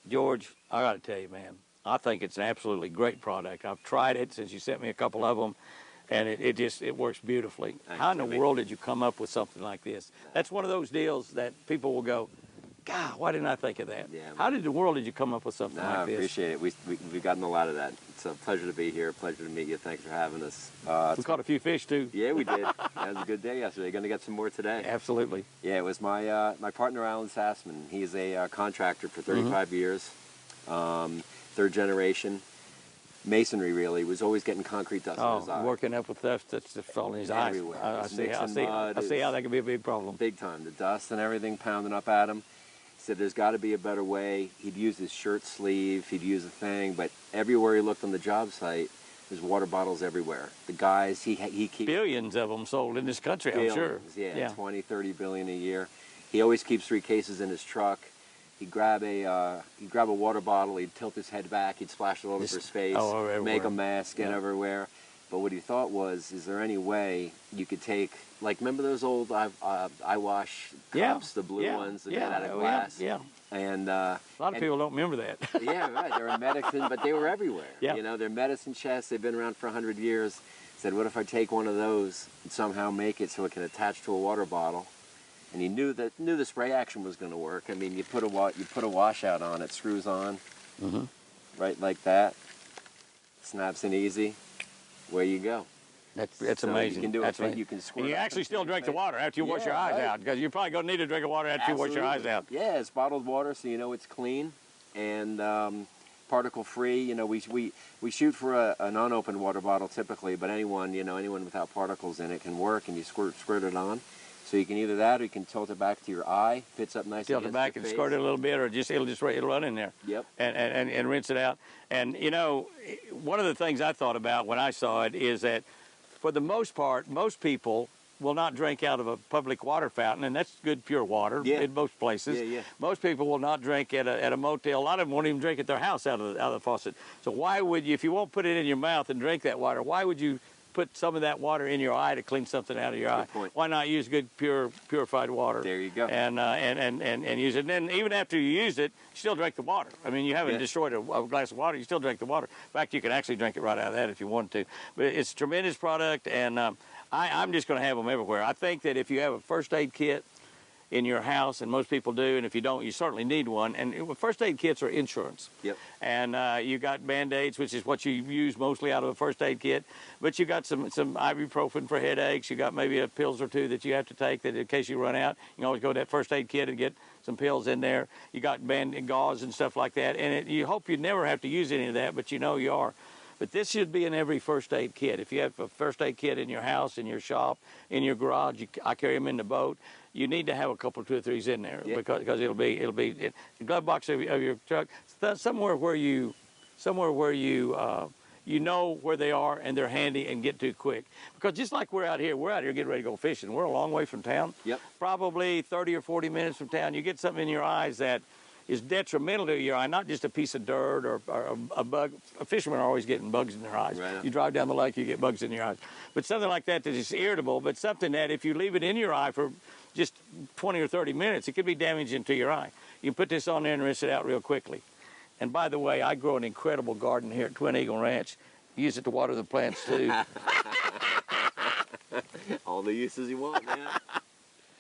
George, I got to tell you, man, I think it's an absolutely great product. I've tried it since you sent me a couple of them, and it works beautifully. Thanks, How in the Jimmy. world did you come up with something like this? That's one of those deals that people will go, God, why didn't I think of that? Yeah, How did the world did you come up with something No, like I this? appreciate it. We've gotten a lot of that. It's a pleasure to be here. Pleasure to meet you. Thanks for having us. We caught a few fish too. Yeah, we did. That was a good day yesterday. Going to get some more today. Absolutely. Yeah, it was my partner, Alan Sassman. He's a contractor for 35 years, third generation. Masonry, really. He was always getting concrete dust in his eye. Working up with stuff that's just falling in his eyes. Everywhere. I see how that can be a big problem. Big time. The dust and everything pounding up at him. He said there's got to be a better way. He'd use his shirt sleeve, he'd use a thing, but everywhere he looked on the job site, there's water bottles everywhere. The guys, he keeps... Billions of them sold in this country, I'm sure. Yeah, 20, 30 billion a year. He always keeps 3 cases in his truck. He'd grab a water bottle, he'd tilt his head back, he'd splash it all over his face, make a mess, get everywhere. But what he thought was, is there any way you could take, like, remember those old eyewash cups, the blue ones that made out of glass? And a lot of people don't remember that. Yeah, right. They were medicine, but they were everywhere. Yeah. You know, they're medicine chests. They've been around for 100 years. Said, what if I take one of those and somehow make it so it can attach to a water bottle? And he knew the spray action was going to work. I mean, you put a washout on, it screws on, right like that. Snaps in easy. Where you go. That's so amazing. You can do that's it. You can squirt. And you actually still drink the water after you wash your eyes out, because you're probably going to need to drink the water after you wash your eyes out. Yeah, it's bottled water, so you know it's clean and particle free. You know, we shoot for an unopened water bottle typically, but anyone without particles in it can work, and you squirt it on. So you can either that, or you can tilt it back to your eye. Fits up nice. Tilt it back and squirt it a little bit, or it'll run in there. Yep. And rinse it out. And you know, one of the things I thought about when I saw it is that, for the most part, most people will not drink out of a public water fountain, and that's good pure water in most places. Most people will not drink at a motel. A lot of them won't even drink at their house out of the faucet. So why would you, if you won't put it in your mouth and drink that water, why would you put some of that water in your eye to clean something out of your eye? Point. Why not use good purified water? There you go. And use it. And then even after you use it, you still drink the water. I mean, you haven't destroyed a glass of water. You still drink the water. In fact, you can actually drink it right out of that if you want to. But it's a tremendous product, and I'm just going to have them everywhere. I think that if you have a first aid kit in your house, and most people do, and if you don't, you certainly need one. And first aid kits are insurance. Yep. And you got Band-Aids, which is what you use mostly out of a first aid kit, but you got some ibuprofen for headaches. You got maybe a pills or two that you have to take that in case you run out. You can always go to that first aid kit and get some pills in there. You got gauze and stuff like that, and you hope you never have to use any of that, but you know you are. But this should be in every first aid kit. If you have a first aid kit in your house, in your shop, in your garage, I carry them in the boat. You need to have a couple, 2 or 3s in there because it'll be in the glove box of your truck, somewhere where you know where they are and they're handy and get to quick. Because just like we're out here getting ready to go fishing. We're a long way from town. Yep. Probably 30 or 40 minutes from town. You get something in your eyes that is detrimental to your eye, not just a piece of dirt or a bug. Fishermen are always getting bugs in their eyes. Right. You drive down the lake, you get bugs in your eyes. But something like that is irritable, but something that if you leave it in your eye for just 20 or 30 minutes, it could be damaging to your eye. You can put this on there and rinse it out real quickly. And by the way, I grow an incredible garden here at Twin Eagle Ranch. Use it to water the plants too. All the uses you want, man.